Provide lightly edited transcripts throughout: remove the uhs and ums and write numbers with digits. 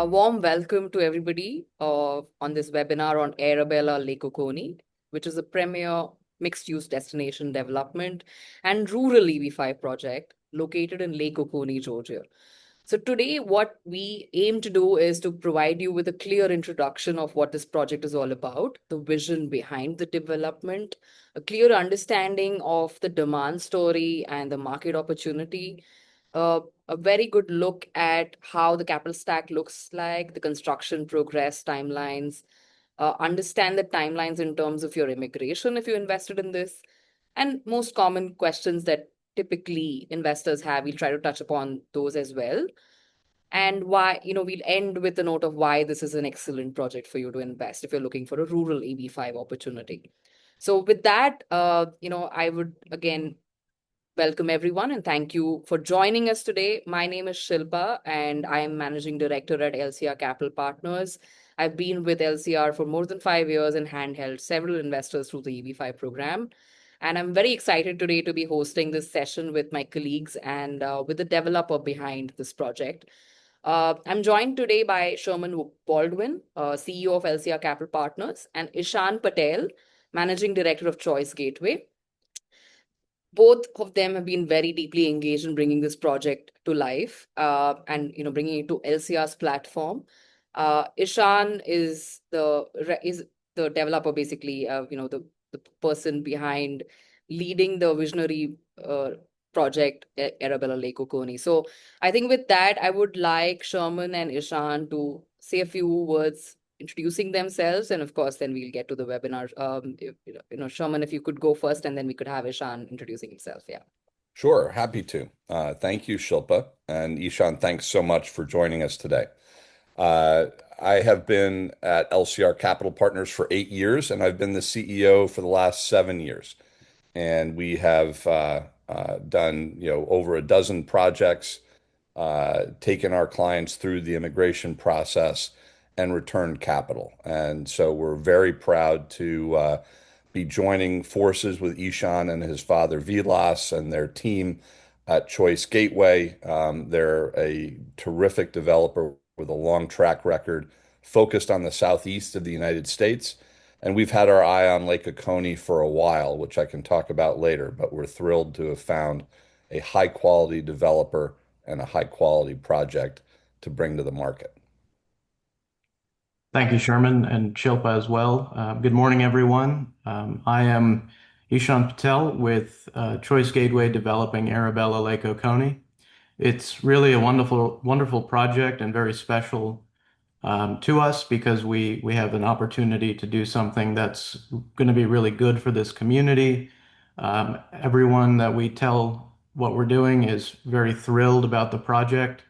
Warm welcome to everybody on this webinar on Airabella Lake Oconee, which is a premier mixed-use destination development and rural EB5 project located in Lake Oconee, Georgia. So today, what we aim to do is to provide you with a clear introduction of what this project is all about, the vision behind the development, a clear understanding of the demand story and the market opportunity, a very good look at how the capital stack looks like, the construction progress timelines, understand the timelines in terms of your immigration if you invested in this, and most common questions that typically investors have. We'll try to touch upon those as well. And why, we'll end with a note of why this is an excellent project for you to invest if you're looking for a rural EB5 opportunity. So with that, I would again welcome everyone and thank you for joining us today. My name is Shilpa and I am Managing Director at LCR Capital Partners. I've been with LCR for more than 5 years and handheld several investors through the EB5 program. And I'm very excited today to be hosting this session with my colleagues and with the developer behind this project. I'm joined today by Sherman Baldwin, CEO of LCR Capital Partners, and Ishan Patel, Managing Director of Choice Gateway. Both of them have been very deeply engaged in bringing this project to life and bringing it to LCR's platform. Ishan is the developer, basically, the person behind leading the visionary project Airabella Lake Oconee. So I think with that, I would like Sherman and Ishan to say a few words introducing themselves, and of course, then we'll get to the webinar. Sherman, if you could go first, and then we could have Ishan introducing himself. Yeah. Sure, happy to. Thank you, Shilpa. And Ishan, thanks so much for joining us today. I have been at LCR Capital Partners for 8 years, and I've been the CEO for the last 7 years. And we have done over a dozen projects, taken our clients through the immigration process and returned capital. And so we're very proud to be joining forces with Ishan and his father Vilas and their team at Choice Gateway. They're a terrific developer with a long track record focused on the southeast of the United States. And we've had our eye on Lake Oconee for a while, which I can talk about later, but we're thrilled to have found a high quality developer and a high quality project to bring to the market. Thank you, Sherman, and Shilpa as well. Good morning, everyone. I am Ishan Patel with Choice Gateway developing Airabella Lake Oconee. It's really a wonderful project and very special to us because we have an opportunity to do something that's going to be really good for this community. Everyone that we tell what we're doing is very thrilled about the project.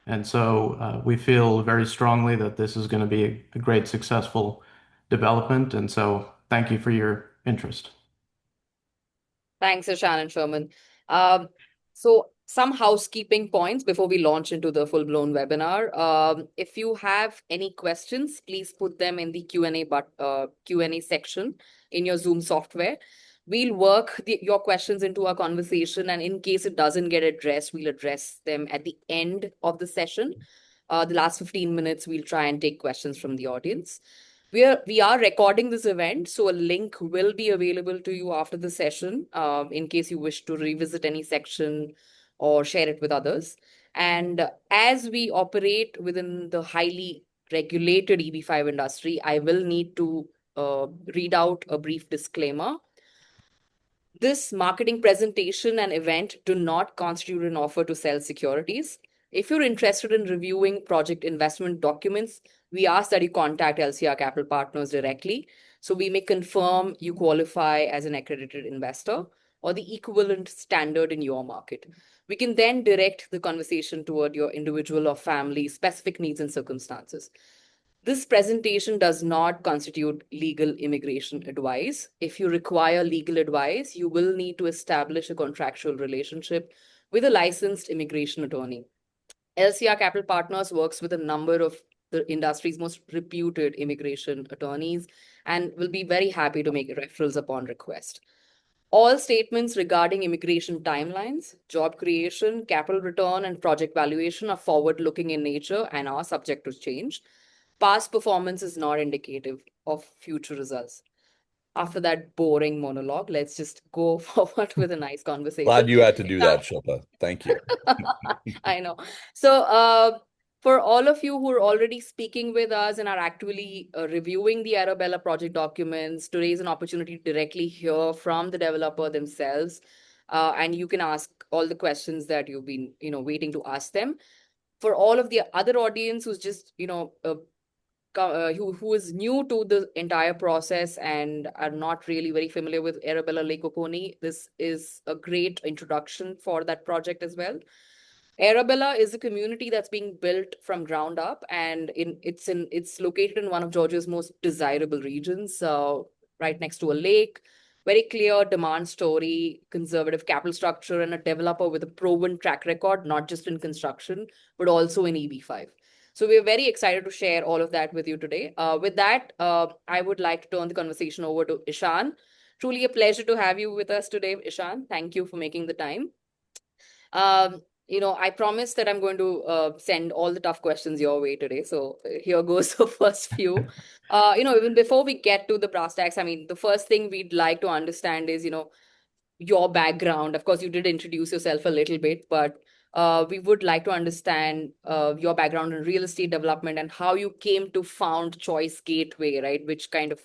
And so we feel very strongly that this is going to be a great, successful development. And so thank you for your interest. Thanks, Ishan and Sherman. So some housekeeping points before we launch into the full-blown webinar. If you have any questions, please put them in the Q&A section in your Zoom software. We'll work your questions into our conversation, and in case it doesn't get addressed, we'll address them at the end of the session. The last 15 minutes, we'll try and take questions from the audience. We are recording this event, so a link will be available to you after the session in case you wish to revisit any section or share it with others. And as we operate within the highly regulated EB5 industry, I will need to read out a brief disclaimer. This marketing presentation and event do not constitute an offer to sell securities. If you're interested in reviewing project investment documents, we ask that you contact LCR Capital Partners directly so we may confirm you qualify as an accredited investor or the equivalent standard in your market. We can then direct the conversation toward your individual or family specific needs and circumstances. This presentation does not constitute legal immigration advice. If you require legal advice, you will need to establish a contractual relationship with a licensed immigration attorney. LCR Capital Partners works with a number of the industry's most reputed immigration attorneys and will be very happy to make referrals upon request. All statements regarding immigration timelines, job creation, capital return, and project valuation are forward-looking in nature and are subject to change. Past performance is not indicative of future results. After that boring monologue, let's just go forward with a nice conversation. Glad you had to do that, Shilpa. Thank you. I know. So, for all of you who are already speaking with us and are actually reviewing the Arabella project documents, today is an opportunity to directly hear from the developer themselves, and you can ask all the questions that you've been, waiting to ask them. For all of the other audience who's just, who is new to the entire process and are not really very familiar with Arabella Lake Oconee, this is a great introduction for that project as well. Arabella is a community that's being built from ground up, and it's located in one of Georgia's most desirable regions, right next to a lake. Very clear demand story, conservative capital structure, and a developer with a proven track record, not just in construction, but also in EB5. So we're very excited to share all of that with you today. With that, I would like to turn the conversation over to Ishan. Truly a pleasure to have you with us today, Ishan. Thank you for making the time. I promise that I'm going to send all the tough questions your way today. So here goes the first few. Even before we get to the brass tacks, I mean, the first thing we'd like to understand is, your background. Of course, you did introduce yourself a little bit, but we would like to understand your background in real estate development and how you came to found Choice Gateway, right? Which kind of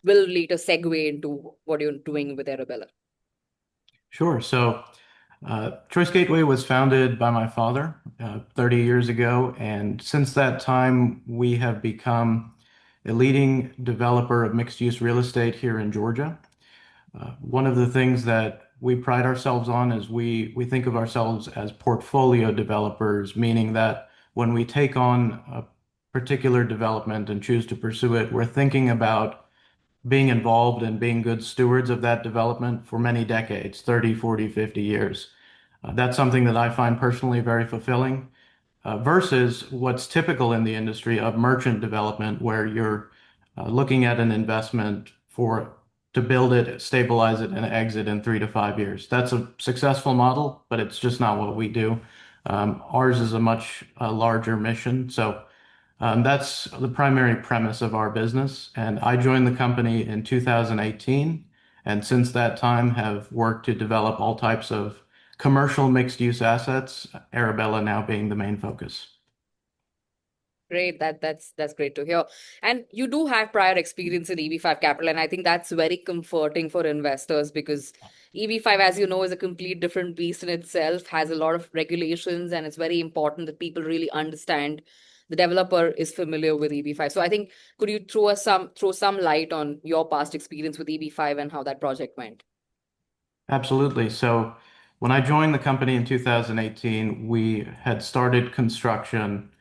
will later segue into what you're doing with Arabella. Sure. So, Choice Gateway was founded by my father 30 years ago, and since that time, we have become a leading developer of mixed-use real estate here in Georgia. One of the things that we pride ourselves on is we think of ourselves as portfolio developers, meaning that when we take on a particular development and choose to pursue it, we're thinking about being involved and being good stewards of that development for many decades, 30, 40, 50 years. That's something that I find personally very fulfilling, versus what's typical in the industry of merchant development, where you're looking at an investment to build it, stabilize it, and exit in 3 to 5 years. That's a successful model, but it's just not what we do. Ours is a much larger mission. So that's the primary premise of our business. And I joined the company in 2018, and since that time have worked to develop all types of commercial mixed-use assets, Arabella now being the main focus. Great. That's great to hear. And you do have prior experience in EB5 capital, and I think that's very comforting for investors because EB5, as you know, is a complete different beast in itself, has a lot of regulations, and it's very important that people really understand the developer is familiar with EB5. So I think could you throw some light on your past experience with EB5 and how that project went? Absolutely. So when I joined the company in 2018, we had started construction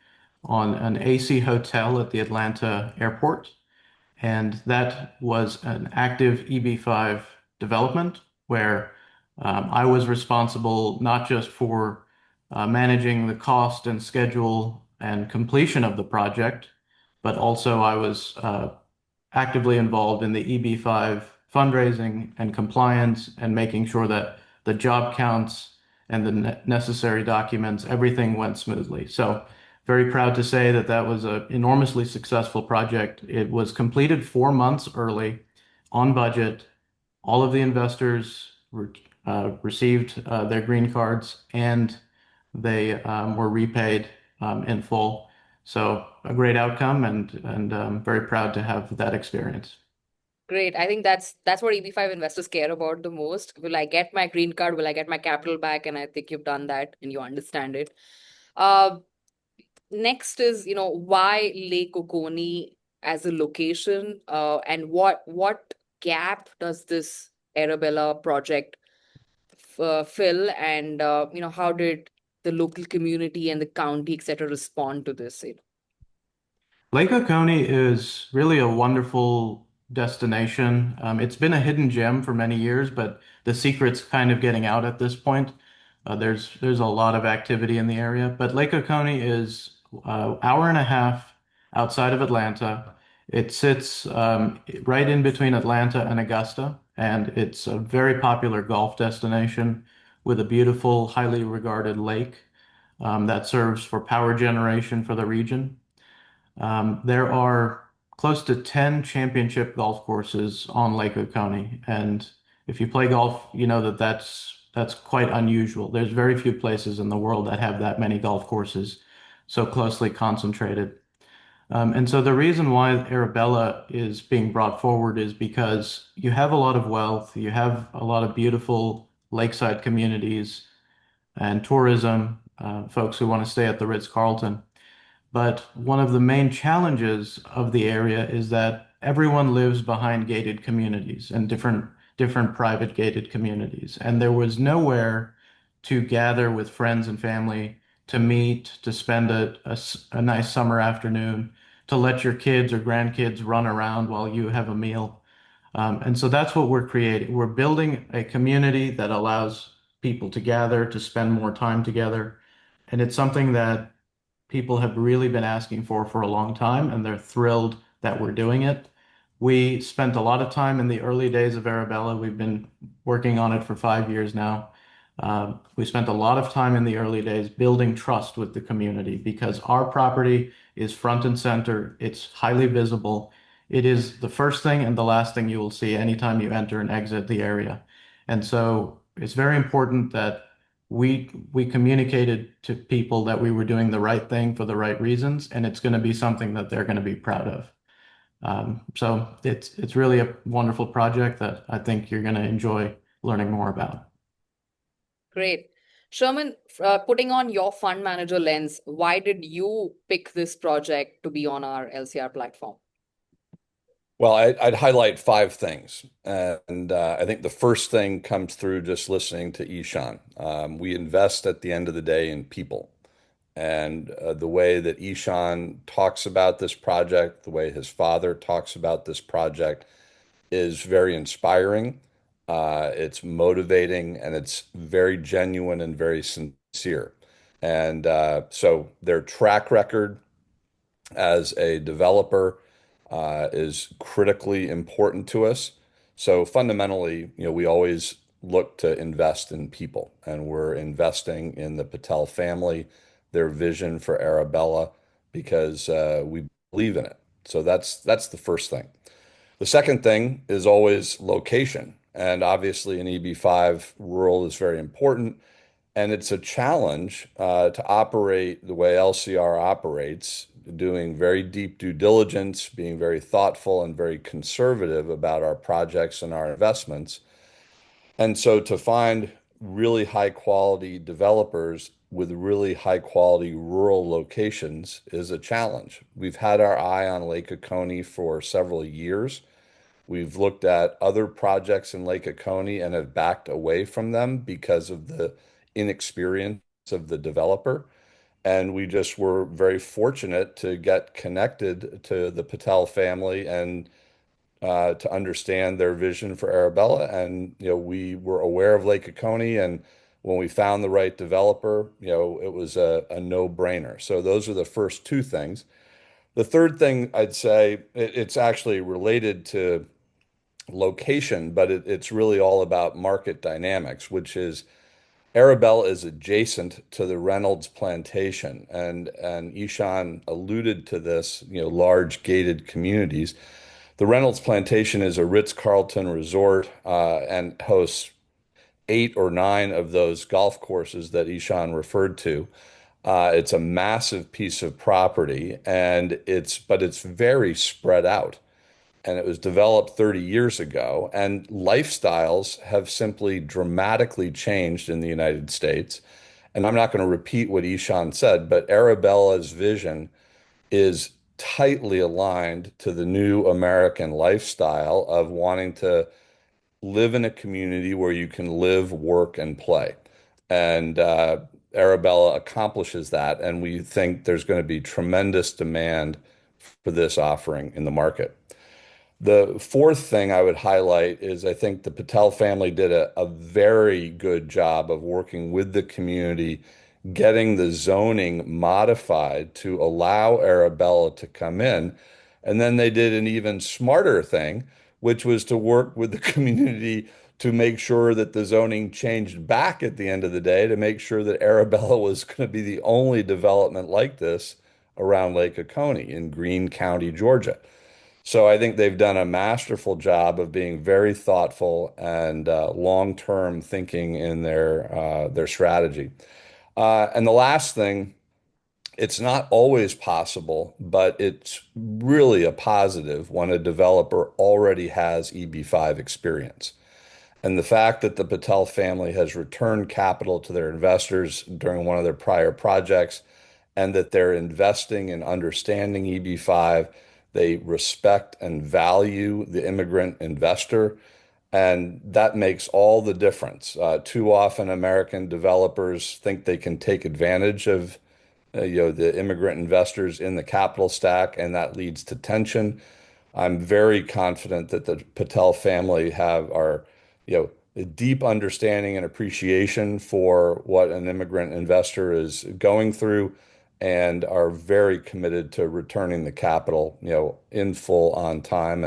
on an AC hotel at the Atlanta airport. And that was an active EB5 development where I was responsible not just for managing the cost and schedule and completion of the project, but also I was actively involved in the EB5 fundraising and compliance and making sure that the job counts and the necessary documents, everything went smoothly. So very proud to say that that was an enormously successful project. It was completed 4 months early, on budget. All of the investors received their green cards, and they were repaid in full. So a great outcome, and very proud to have that experience. Great. I think that's what EB5 investors care about the most. Will I get my green card? Will I get my capital back? And I think you've done that and you understand it. Uh, Next is, why Lake Oconee as a location, and what gap does this Arabella project fill, and how did the local community and the county, etc., respond to this? Lake Oconee is really a wonderful destination. It's been a hidden gem for many years, but the secret's kind of getting out at this point. There's a lot of activity in the area, but Lake Oconee is hour and a half outside of Atlanta. It sits right in between Atlanta and Augusta, and it's a very popular golf destination with a beautiful, highly regarded lake that serves for power generation for the region. There are close to 10 championship golf courses on Lake Oconee, and if you play golf, you know that that's quite unusual. There's very few places in the world that have that many golf courses so closely concentrated. And so the reason why Arabella is being brought forward is because you have a lot of wealth, you have a lot of beautiful lakeside communities and tourism, folks who want to stay at the Ritz-Carlton. But one of the main challenges of the area is that everyone lives behind gated communities and different private gated communities. And there was nowhere to gather with friends and family, to meet, to spend a nice summer afternoon, to let your kids or grandkids run around while you have a meal. And so that's what we're creating. We're building a community that allows people to gather, to spend more time together. And it's something that people have really been asking for a long time, and they're thrilled that we're doing it. We spent a lot of time in the early days of Arabella. We've been working on it for 5 years now. We spent a lot of time in the early days building trust with the community because our property is front and center. It's highly visible. It is the first thing and the last thing you will see anytime you enter and exit the area. And so it's very important that we communicated to people that we were doing the right thing for the right reasons, and it's going to be something that they're going to be proud of. So it's really a wonderful project that I think you're going to enjoy learning more about. Great. Sherman, putting on your fund manager lens, why did you pick this project to be on our LCR platform? Well, I'd highlight five things. And I think the first thing comes through just listening to Ishan. We invest at the end of the day in people. And the way that Ishan talks about this project, the way his father talks about this project is very inspiring. It's motivating and it's very genuine and very sincere. And so their track record as a developer is critically important to us. So fundamentally, we always look to invest in people, and we're investing in the Patel family, their vision for Arabella, because we believe in it. So that's the first thing. The second thing is always location, and obviously in EB5, rural is very important. And it's a challenge to operate the way LCR operates, doing very deep due diligence, being very thoughtful and very conservative about our projects and our investments. And so to find really high quality developers with really high quality rural locations is a challenge. We've had our eye on Lake Oconee for several years. We've looked at other projects in Lake Oconee and have backed away from them because of the inexperience of the developer. And we just were very fortunate to get connected to the Patel family and to understand their vision for Arabella. And, we were aware of Lake Oconee. And when we found the right developer, it was a no-brainer. So those are the first two things. The third thing I'd say, it's actually related to location, but it's really all about market dynamics, which is Arabella is adjacent to the Reynolds Plantation, and Ishan alluded to this, large gated communities. The Reynolds Plantation is a Ritz-Carlton resort and hosts 8 or 9 of those golf courses that Ishan referred to. It's a massive piece of property, and it's very spread out, and it was developed 30 years ago. And lifestyles have simply dramatically changed in the United States. And I'm not going to repeat what Ishan said, but Arabella's vision is tightly aligned to the new American lifestyle of wanting to live in a community where you can live, work, and play. And Arabella accomplishes that. And we think there's going to be tremendous demand for this offering in the market. The fourth thing I would highlight is I think the Patel family did a very good job of working with the community, getting the zoning modified to allow Arabella to come in. And then they did an even smarter thing, which was to work with the community to make sure that the zoning changed back at the end of the day to make sure that Arabella was going to be the only development like this around Lake Oconee in Greene County, Georgia. So I think they've done a masterful job of being very thoughtful and long-term thinking in their strategy. And the last thing, it's not always possible, but it's really a positive when a developer already has EB5 experience. And the fact that the Patel family has returned capital to their investors during one of their prior projects and that they're investing in understanding EB5, they respect and value the immigrant investor. And that makes all the difference. Too often, American developers think they can take advantage of the immigrant investors in the capital stack, and that leads to tension. I'm very confident that the Patel family have our, a deep understanding and appreciation for what an immigrant investor is going through and are very committed to returning the capital, in full on time.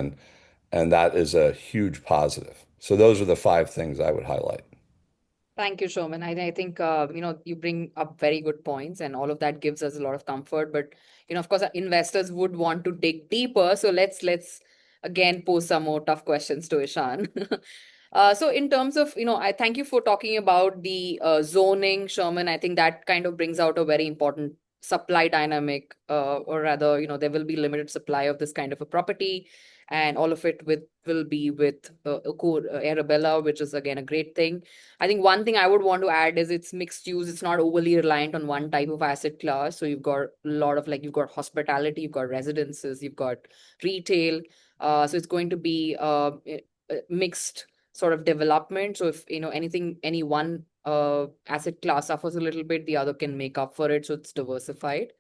And that is a huge positive. So those are the five things I would highlight. Thank you, Showman. I think you bring up very good points, and all of that gives us a lot of comfort. But of course, our investors would want to dig deeper. So let's again pose some more tough questions to Ishan. So in terms of, I thank you for talking about the zoning, Sherman. I think that kind of brings out a very important supply dynamic, or rather, there will be limited supply of this kind of a property, and all of it will be with Arabella, which is again a great thing. I think one thing I would want to add is it's mixed use. It's not overly reliant on one type of asset class. So you've got a lot of, like, you've got hospitality, you've got residences, you've got retail. So it's going to be mixed sort of development. So if any one asset class suffers a little bit, the other can make up for it. So it's diversified.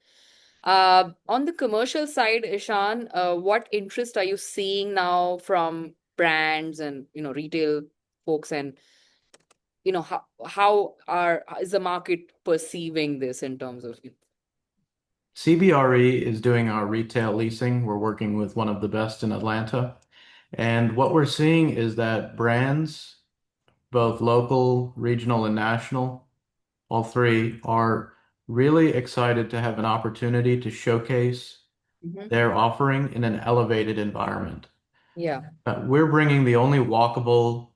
On the commercial side, Ishan, what interest are you seeing now from brands and retail folks, and how is the market perceiving this in terms of? CBRE is doing our retail leasing. We're working with one of the best in Atlanta. And what we're seeing is that brands, both local, regional, and national, all three, are really excited to have an opportunity to showcase Mhm. their offering in an elevated environment. Yeah. We're bringing the only walkable,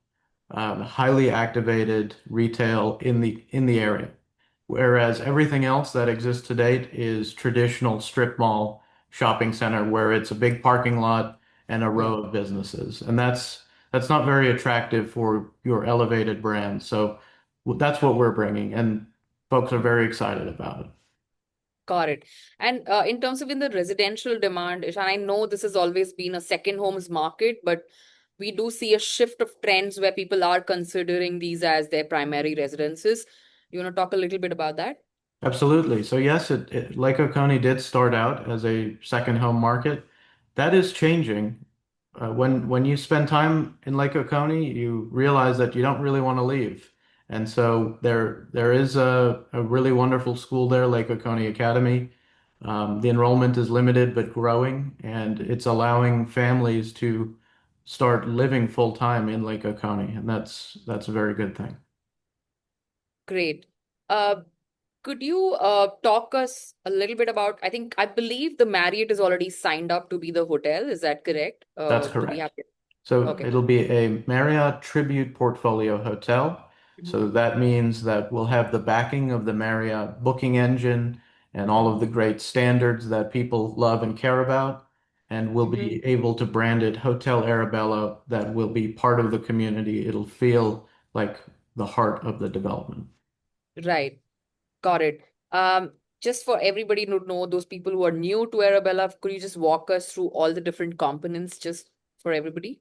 highly activated retail in the area, whereas everything else that exists to date is traditional strip mall shopping center where it's a big parking lot and a Yeah. row of businesses, and that's not very attractive for your elevated brand. So that's what we're bringing, and folks are very excited about it. Got it. And in terms of in the residential demand, Ishan, I know this has always been a second homes market, but we do see a shift of trends where people are considering these as their primary residences. You want to talk a little bit about that? Absolutely. So yes, Lake Oconee did start out as a second home market. That is changing. When you spend time in Lake Oconee, you realize that you don't really want to leave. And so there is a really wonderful school there, Lake Oconee Academy. The enrollment is limited but growing, and it's allowing families to start living full time in Lake Oconee, and that's a very good thing. Great. Uh, could you talk us a little bit about, I believe the Marriott is already signed up to be the hotel. Is that correct? That's Do we have correct. it? So Okay. it'll be a Marriott Tribute Portfolio Hotel. Mhm. So that means that we'll have the backing of the Marriott booking engine and all of the great standards that people love and care about. And we'll Mhm. be able to brand it Hotel Arabella that will be part of the community. It'll feel like the heart of the development. Right. Got it. Just for everybody to know, those people who are new to Arabella, could you just walk us through all the different components just for everybody?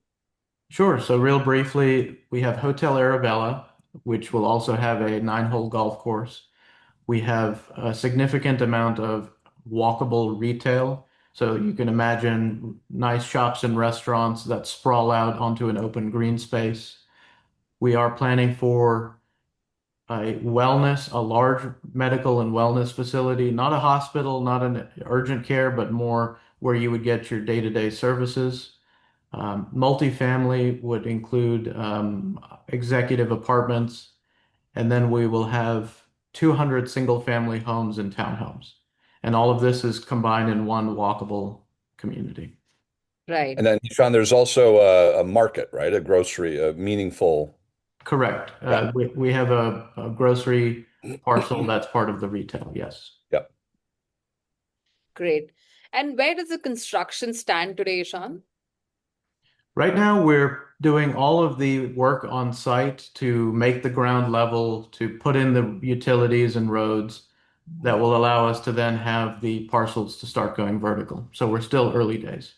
Sure. So real briefly, we have Hotel Arabella, which will also have a nine-hole golf course. We have a significant amount of walkable retail. So you can imagine nice shops and restaurants that sprawl out onto an open green space. We are planning for a large medical and wellness facility, not a hospital, not an urgent care, but more where you would get your day-to-day services. Multifamily would include executive apartments, and then we will have 200 single-family homes and townhomes. And all of this is combined in one walkable community. Right. And then, Ishan, there's also a market, right? A grocery, a meaningful. Correct. Yeah. We have a grocery parcel that's part of the retail, yes. Yep. Great. And where does the construction stand today, Ishan? Right now, we're doing all of the work on site to make the ground level, to put in the utilities and roads that will allow us to then have the parcels to start going vertical. So we're still early days.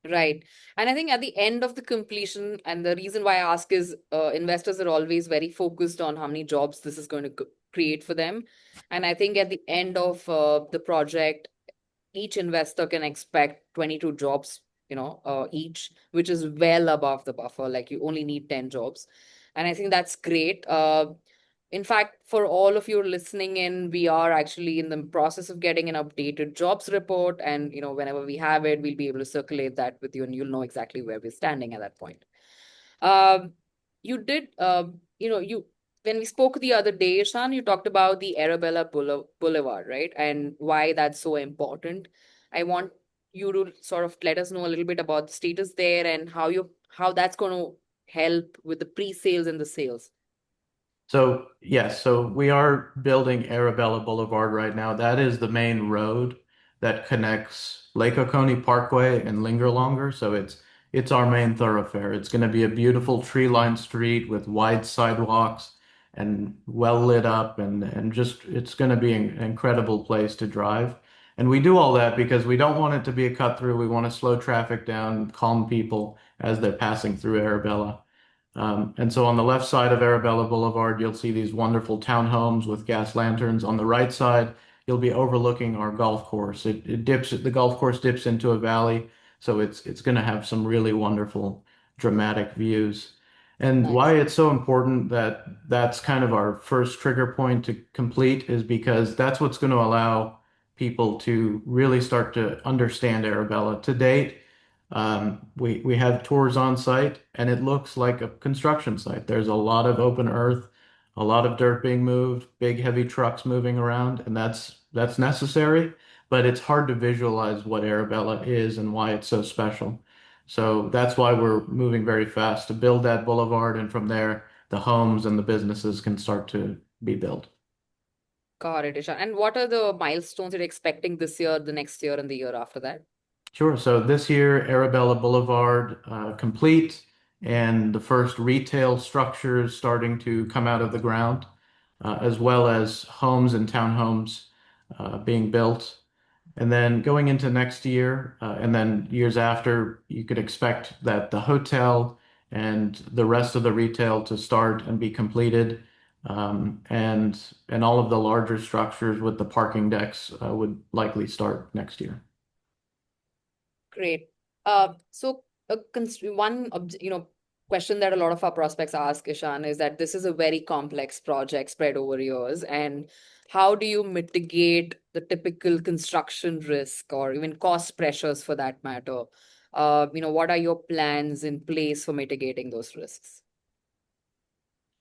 Right. And I think at the end of the completion, and the reason why I ask is investors are always very focused on how many jobs this is going to create for them. And I think at the end of the project, each investor can expect 22 jobs, each, which is well above the buffer. Like you only need 10 jobs. And I think that's great. In fact, for all of you listening in, we are actually in the process of getting an updated jobs report. And, whenever we have it, we'll be able to circulate that with you and you'll know exactly where we're standing at that point. Um, you did, when we spoke the other day, Shan, you talked about the Arabella Boulevard, right? And why that's so important. I want you to sort of let us know a little bit about the status there and how that's going to help with the pre-sales and the sales. So, yes, so we are building Arabella Boulevard right now. That is the main road that connects Lake Oconee Parkway and Linger Longer. So it's our main thoroughfare. It's going to be a beautiful tree-lined street with wide sidewalks and well lit up and just it's going to be an incredible place to drive. And we do all that because we don't want it to be a cut through. We want to slow traffic down, calm people as they're passing through Arabella. And so on the left side of Arabella Boulevard, you'll see these wonderful townhomes with gas lanterns. On the right side, you'll be overlooking our golf course. The golf course dips into a valley, so it's going to have some really wonderful dramatic views. And Nice. why it's so important that that's kind of our first trigger point to complete is because that's what's going to allow people to really start to understand Arabella. To date, we have tours on site, and it looks like a construction site. There's a lot of open earth, a lot of dirt being moved, big heavy trucks moving around, and that's necessary, but it's hard to visualize what Arabella is and why it's so special. So that's why we're moving very fast to build that boulevard, and from there, the homes and the businesses can start to be built. Got it, Ishan. And what are the milestones you're expecting this year, the next year, and the year after that? Sure. So this year, Arabella Boulevard complete, and the first retail structures starting to come out of the ground, as well as homes and townhomes being built. And then going into next year, and then years after, you could expect that the hotel and the rest of the retail to start and be completed, and all of the larger structures with the parking decks would likely start next year. Great. So one question that a lot of our prospects ask, Ishan, is that this is a very complex project spread over years, and how do you mitigate the typical construction risk or even cost pressures for that matter? What are your plans in place for mitigating those risks?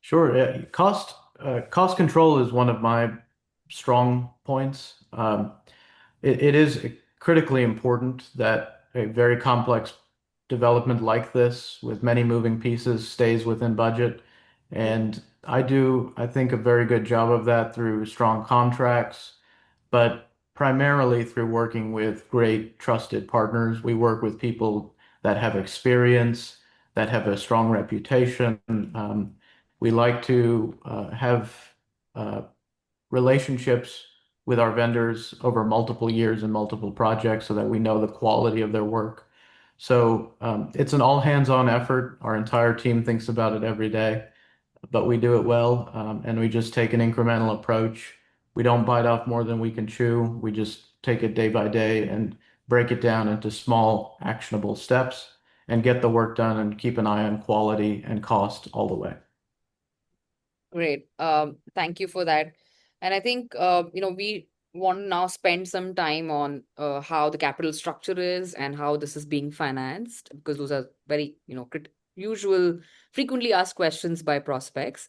Sure. Cost control is one of my strong points. It is critically important that a very complex development like this, with many moving pieces, stays within budget. And I think, a very good job of that through strong contracts, but primarily through working with great trusted partners. We work with people that have experience, that have a strong reputation. We like to have uh, relationships with our vendors over multiple years and multiple projects so that we know the quality of their work. So it's an all hands-on effort. Our entire team thinks about it every day, but we do it well, and we just take an incremental approach. We don't bite off more than we can chew. We just take it day by day and break it down into small, actionable steps and get the work done and keep an eye on quality and cost all the way. Great. Thank you for that. And I think, we want to now spend some time on how the capital structure is and how this is being financed, because those are very, usual, frequently asked questions by prospects.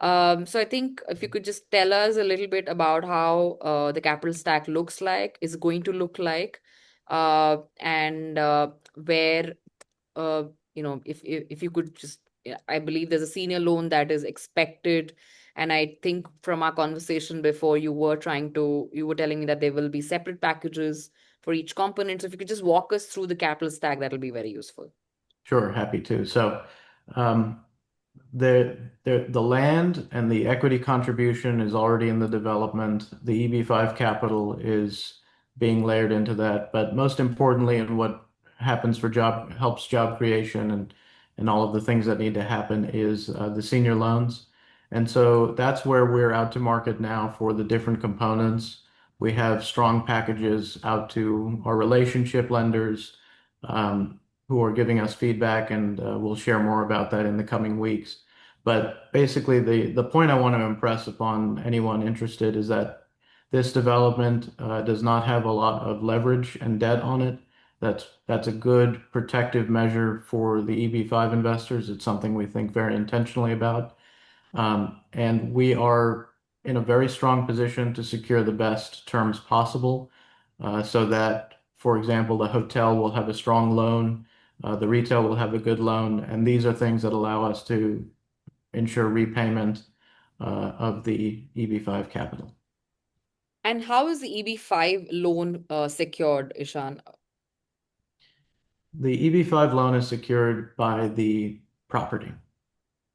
So I think if you could just tell us a little bit about how the capital stack looks like, is going to look like, and where uh, if you could just, yeah, I believe there's a senior loan that is expected. And I think from our conversation before, you were telling me that there will be separate packages for each component. So if you could just walk us through the capital stack, that'll be very useful. Sure, happy to. So, um, the land and the equity contribution is already in the development. The EB5 capital is being layered into that. But most importantly, and what happens for helps job creation and all of the things that need to happen is the senior loans. And so that's where we're out to market now for the different components. We have strong packages out to our relationship lenders, who are giving us feedback, and we'll share more about that in the coming weeks. But basically, the point I want to impress upon anyone interested is that this development does not have a lot of leverage and debt on it. That's a good protective measure for the EB5 investors. It's something we think very intentionally about. And we are in a very strong position to secure the best terms possible, so that, for example, the hotel will have a strong loan, the retail will have a good loan, and these are things that allow us to ensure repayment of the EB5 capital. And how is the EB5 loan secured, Ishan? The EB5 loan is secured by the property.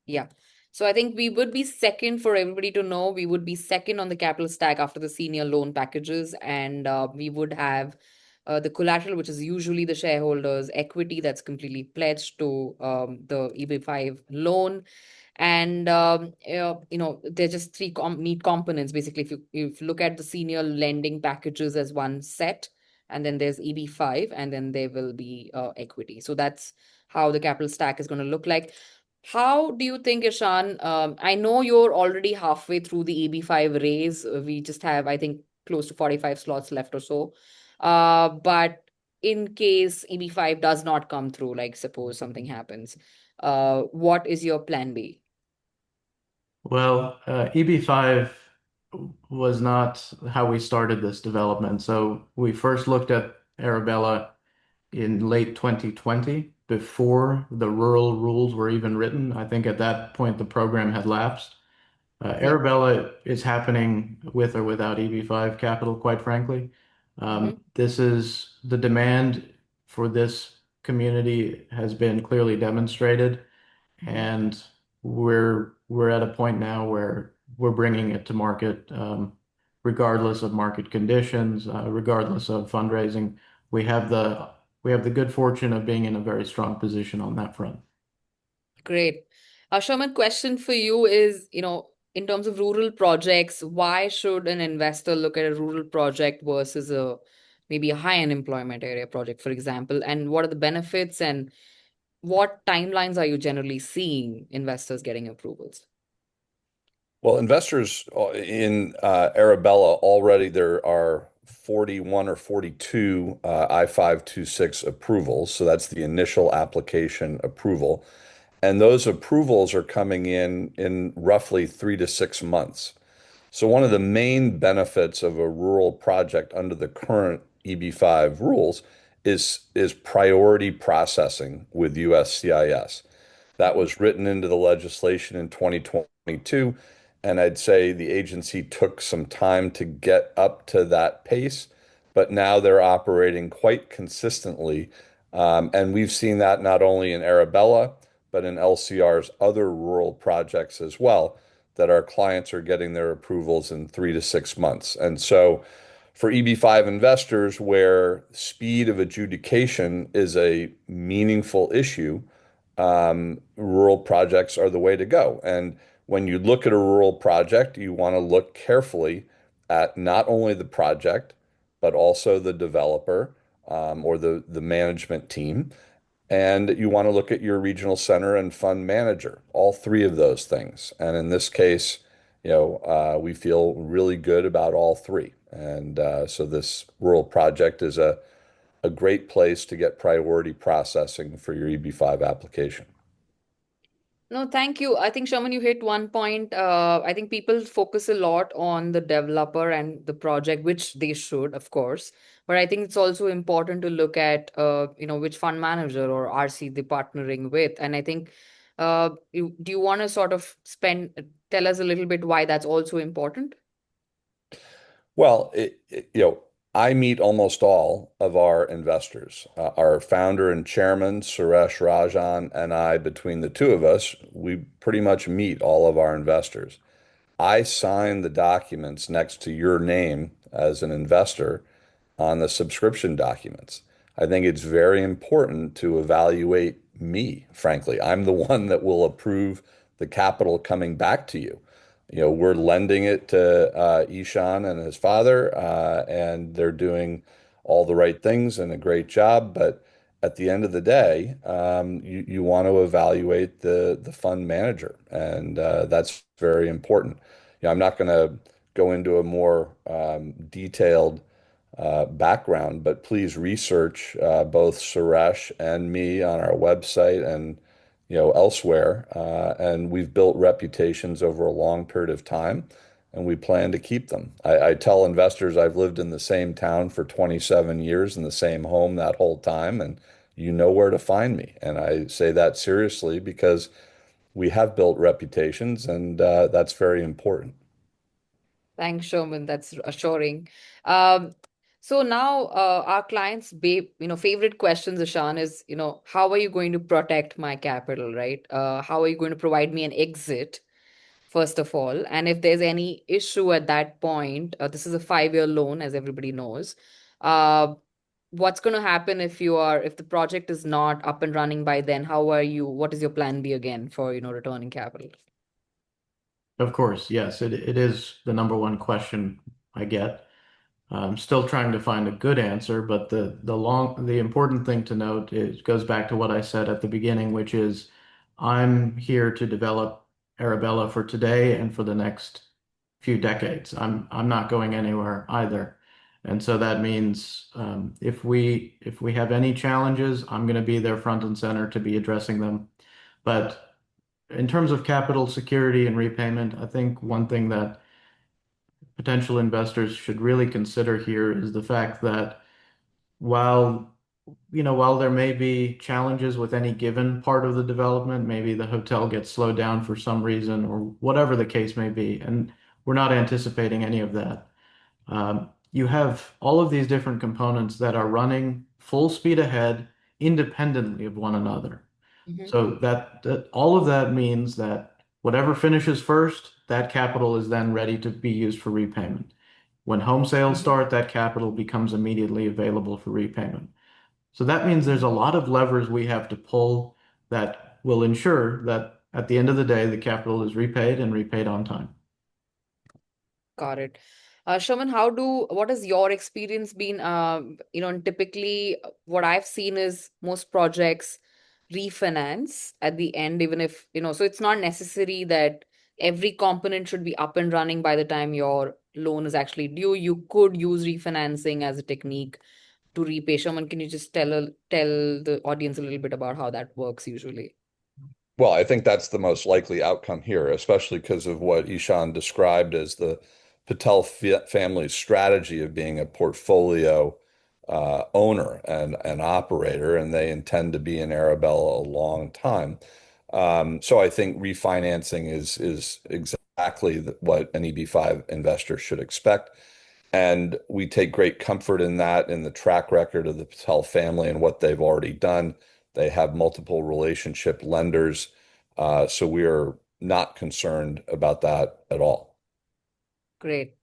Yeah. So I think we would be second, for everybody to know. We would be second on the capital stack after the senior loan packages. And we would have the collateral, which is usually the shareholders' equity that's completely pledged to the EB5 loan. And they're just three neat components. Basically, if you look at the senior lending packages as one set, and then there's EB5, and then there will be equity. So that's how the capital stack is going to look like. How do you think, Ishan? I know you're already halfway through the EB5 raise. We just have, I think, close to 45 slots left or so. But in case EB5 does not come through, like suppose something happens, what is your plan B? Well, EB5 was not how we started this development. So we first looked at Arabella in late 2020, before the rural rules were even written. I think at that point the program had lapsed. Yeah. Arabella is happening with or without EB5 capital, quite frankly. Hmm. This is the demand for this community has been clearly demonstrated, Hmm. and we're at a point now where we're bringing it to market, regardless of market conditions, regardless of fundraising. We have the we have the good fortune of being in a very strong position on that front. Great. Sherman, question for you is, in terms of rural projects, why should an investor look at a rural project versus maybe a high unemployment area project, for example? And what are the benefits, and what timelines are you generally seeing investors getting approvals? Well, investors in Arabella already there are 41 or 42 I-526 approvals. So that's the initial application approval. And those approvals are coming in roughly 3 to 6 months. So one of the main benefits of a rural project under the current EB5 rules is priority processing with USCIS. That was written into the legislation in 2022, and I'd say the agency took some time to get up to that pace, but now they're operating quite consistently. And we've seen that not only in Arabella, but in LCR's other rural projects as well, that our clients are getting their approvals in 3 to 6 months. And so for EB5 investors, where speed of adjudication is a meaningful issue, rural projects are the way to go. And when you look at a rural project, you want to look carefully at not only the project, but also the developer, or the management team. And you want to look at your regional center and fund manager, all three of those things. And in this case, we feel really good about all three. And so this rural project is a great place to get priority processing for your EB5 application. No, thank you. I think, Shaman, you hit one point. I think people focus a lot on the developer and the project, which they should, of course. But I think it's also important to look at, which fund manager or RC they're partnering with. And I think, do you want to sort of tell us a little bit why that's also important? Well, I meet almost all of our investors. Our founder and chairman, Suresh Rajan, and I, between the two of us, we pretty much meet all of our investors. I sign the documents next to your name as an investor on the subscription documents. I think it's very important to evaluate me, frankly. I'm the one that will approve the capital coming back to you. We're lending it to Ishan and his father, and they're doing all the right things and a great job. But at the end of the day, you want to evaluate the fund manager, and that's very important. I'm not going to go into a more detailed background, but please research both Suresh and me on our website and elsewhere. And we've built reputations over a long period of time, and we plan to keep them. I tell investors I've lived in the same town for 27 years in the same home that whole time, and you know where to find me. And I say that seriously because we have built reputations, and that's very important. Thanks, Sherman. That's assuring. Um, so now our clients' favorite questions, Ishan, is, how are you going to protect my capital, right? How are you going to provide me an exit, first of all? And if there's any issue at that point, this is a 5-year loan, as everybody knows. Uh, what's going to happen if the project is not up and running by then? What is your plan B again for, returning capital? Of course, yes, it is the number one question I get. I'm still trying to find a good answer, but the important thing to note is goes back to what I said at the beginning, which is I'm here to develop Arabella for today and for the next few decades. I'm not going anywhere either. And so that means if we have any challenges, I'm going to be there front and center to be addressing them. But in terms of capital security and repayment, I think one thing that potential investors should really consider here is the fact that while while there may be challenges with any given part of the development, maybe the hotel gets slowed down for some reason or whatever the case may be, and we're not anticipating any of that. You have all of these different components that are running full speed ahead independently of one another. Mhm. So that all of that means that whatever finishes first, that capital is then ready to be used for repayment. When home sales Mhm. start, that capital becomes immediately available for repayment. So that means there's a lot of levers we have to pull that will ensure that at the end of the day, the capital is repaid and repaid on time. Got it. Shaman, what has your experience been? And typically what I've seen is most projects refinance at the end, even if, so it's not necessary that every component should be up and running by the time your loan is actually due. You could use refinancing as a technique to repay. Shaman, can you just tell the audience a little bit about how that works usually? Well, I think that's the most likely outcome here, especially because of what Ishan described as the Patel family's strategy of being a portfolio owner and an operator, and they intend to be in Arabella a long time. So I think refinancing is exactly what an EB5 investor should expect. And we take great comfort in that, in the track record of the Patel family and what they've already done. They have multiple relationship lenders, so we are not concerned about that at all. Great.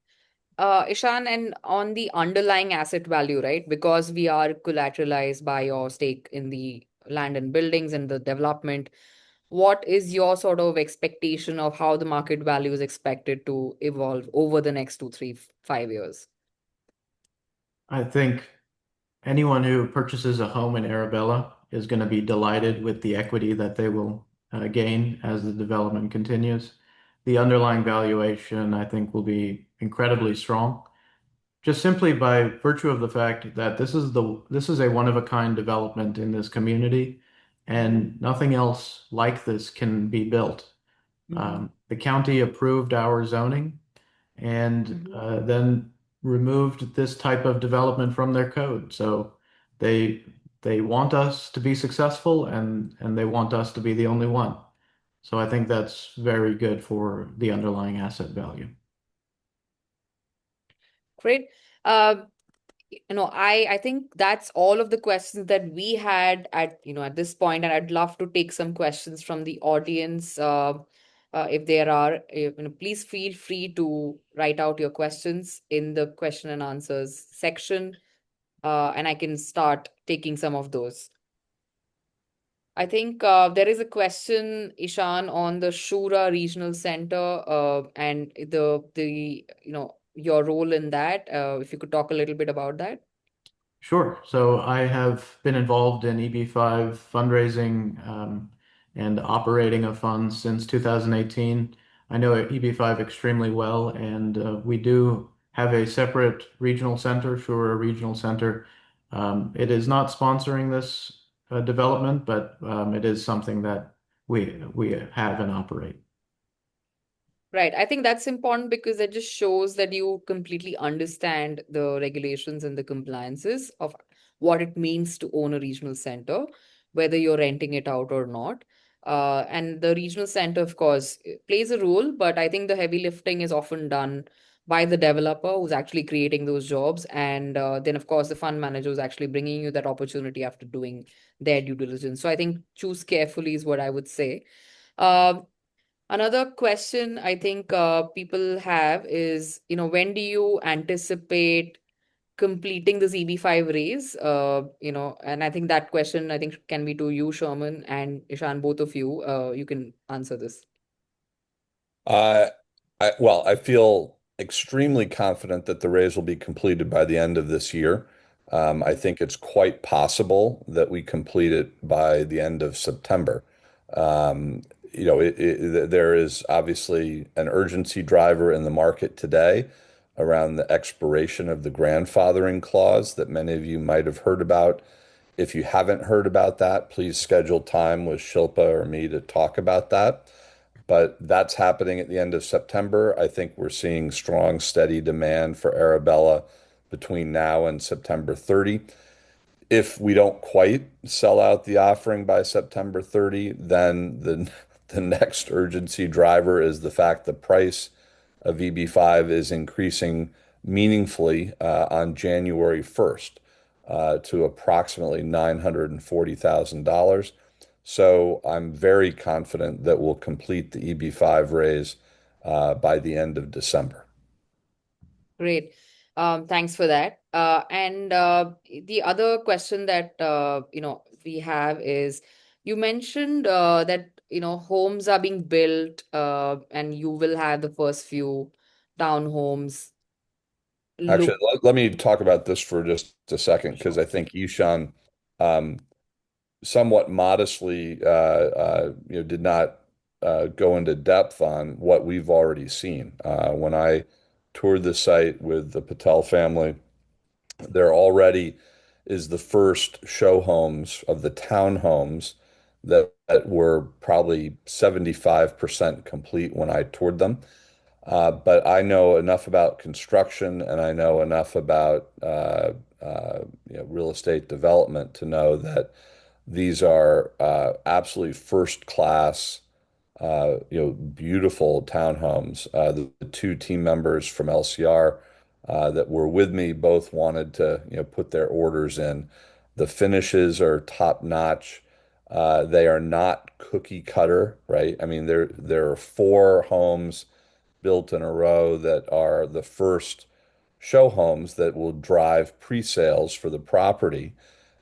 Ishan, and on the underlying asset value, right? Because we are collateralized by your stake in the land and buildings and the development, what is your sort of expectation of how the market value is expected to evolve over the next 2, 3, 5 years? I think anyone who purchases a home in Arabella is going to be delighted with the equity that they will gain as the development continues. The underlying valuation, I think, will be incredibly strong. just simply by virtue of the fact that this is a one of a kind development in this community, Hmm. and nothing else like this can be built. Hmm. The county approved our zoning and Hmm. then removed this type of development from their code. So they they want us to be successful and they want us to be the only one. So I think that's very good for the underlying asset value. Great. I think that's all of the questions that we had at this point, and I'd love to take some questions from the audience. If there are, please feel free to write out your questions in the question and answers section, and I can start taking some of those. I think there is a question, Ishan, on the Shura Regional Center, and your role in that. If you could talk a little bit about that. Sure. So I have been involved in EB5 fundraising and operating a fund since 2018. I know EB5 extremely well, and we do have a separate regional center, Shura Regional Center. It is not sponsoring this development, but it is something that we have and operate. Right. I think that's important because it just shows that you completely understand the regulations and the compliances of what it means to own a regional center, whether you're renting it out or not. And the regional center, of course, plays a role, but I think the heavy lifting is often done by the developer who's actually creating those jobs. And then, of course, the fund manager is actually bringing you that opportunity after doing their due diligence. So I think choose carefully is what I would say. Uh, Another question I think people have is, when do you anticipate completing the ZB5 raise? And I think that question I think can be to you, Sherman and Ishan, both of you. You can answer this. Uh, I feel extremely confident that the raise will be completed by the end of this year. I think it's quite possible that we complete it by the end of September. Um, there is obviously an urgency driver in the market today around the expiration of the grandfathering clause that many of you might have heard about. If you haven't heard about that, please schedule time with Shilpa or me to talk about that. But that's happening at the end of September. I think we're seeing strong, steady demand for Arabella between now and September 30. If we don't quite sell out the offering by September 30, then the next urgency driver is the fact the price of EB5 is increasing meaningfully on January 1st to approximately $940,000. So I'm very confident that we'll complete the EB5 raise by the end of December. Great. Thanks for that. And the other question that we have is, you mentioned that homes are being built, and you will have the first few townhomes. Actually, Look, let me talk about this for just a second because I think Ishan um, somewhat modestly did not go into depth on what we've already seen. When I toured the site with the Patel family, there already is the first show homes of the townhomes that were probably 75% complete when I toured them. But I know enough about construction and I know enough about real estate development to know that these are absolutely first class, beautiful townhomes. The two team members from LCR that were with me both wanted to, put their orders in. The finishes are top notch. They are not cookie cutter, right? I mean, there are four homes built in a row that are the first show homes that will drive pre-sales for the property.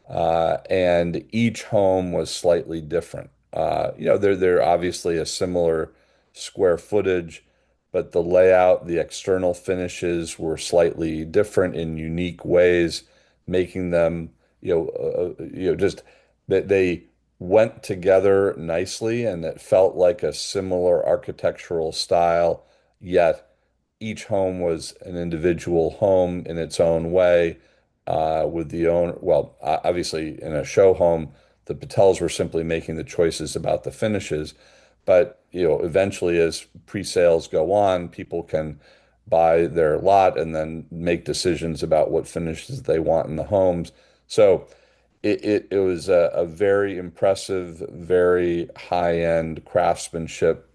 And each home was slightly different. They're obviously a similar square footage, but the layout, the external finishes were slightly different in unique ways, making them, just that they went together nicely and it felt like a similar architectural style, yet each home was an individual home in its own way, with the owner. Well, obviously, in a show home, the Patels were simply making the choices about the finishes. But, eventually, as pre-sales go on, people can buy their lot and then make decisions about what finishes they want in the homes. So it was a very impressive, very high-end craftsmanship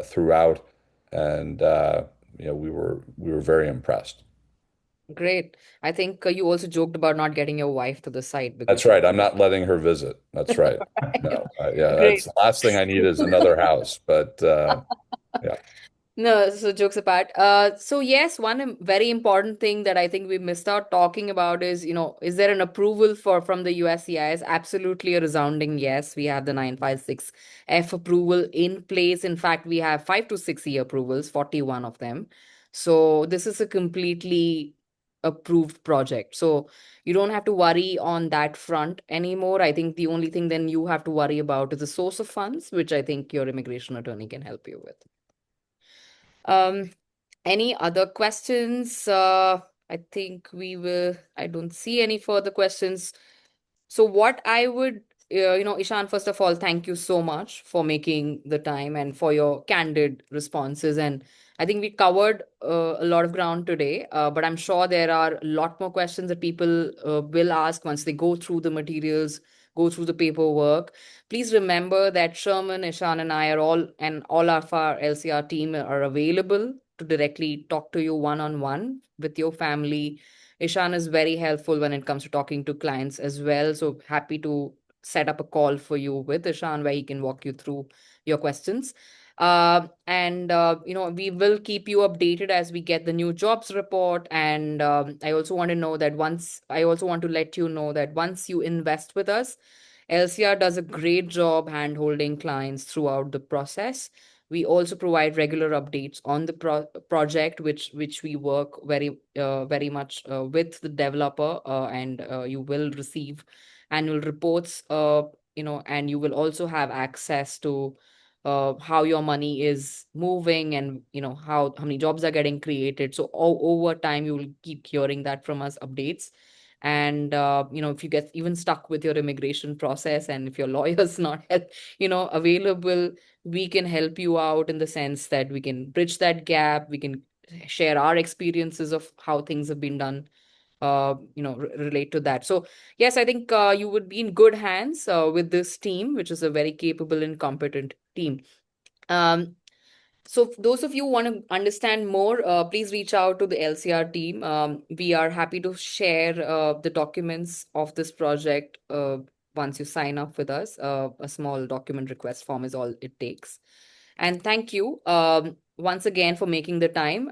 throughout, and we were very impressed. Great. I think you also joked about not getting your wife to the site because That's she. right. I'm not letting her visit. That's right. No, yeah, that's Great. the last thing I need is another house. But yeah. No, so jokes apart. So yes, one very important thing that I think we missed out talking about is, is there an approval from the USCIS? Absolutely a resounding yes. We have the 956F approval in place. In fact, we have 5 to 6 year approvals, 41 of them. So this is a completely approved project. So you don't have to worry on that front anymore. I think the only thing then you have to worry about is the source of funds, which I think your immigration attorney can help you with. Um, any other questions? I don't see any further questions. So what I would, Ishan, first of all, thank you so much for making the time and for your candid responses. And I think we covered a lot of ground today, but I'm sure there are a lot more questions that people will ask once they go through the materials, go through the paperwork. Please remember that Sherman, Ishan, and I are all of our LCR team are available to directly talk to you one on one with your family. Ishan is very helpful when it comes to talking to clients as well. So happy to set up a call for you with Ishan where he can walk you through your questions. We will keep you updated as we get the new jobs report. And I also want to know that I also want to let you know that once you invest with us, LCR does a great job hand-holding clients throughout the process. We also provide regular updates on the project, which we work very much with the developer, and you will receive annual reports, and you will also have access to how your money is moving and how many jobs are getting created. So over time, you will keep hearing that from us updates. And if you get even stuck with your immigration process and if your lawyer's not available, we can help you out in the sense that we can bridge that gap. We can share our experiences of how things have been done, relate to that. So yes, I think you would be in good hands with this team, which is a very capable and competent team. um, so if those of you who want to understand more, please reach out to the LCR team. We are happy to share the documents of this project once you sign up with us. A small document request form is all it takes. And thank you once again for making the time.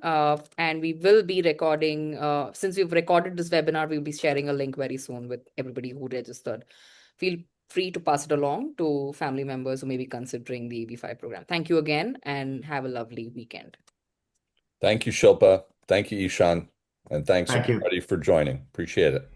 And we will be recording, since we've recorded this webinar, we'll be sharing a link very soon with everybody who registered. Feel free to pass it along to family members who may be considering the EB5 program. Thank you again and have a lovely weekend. Thank you, Shilpa. Thank you, Ishan. And thanks Thank you. everybody for joining. Appreciate it.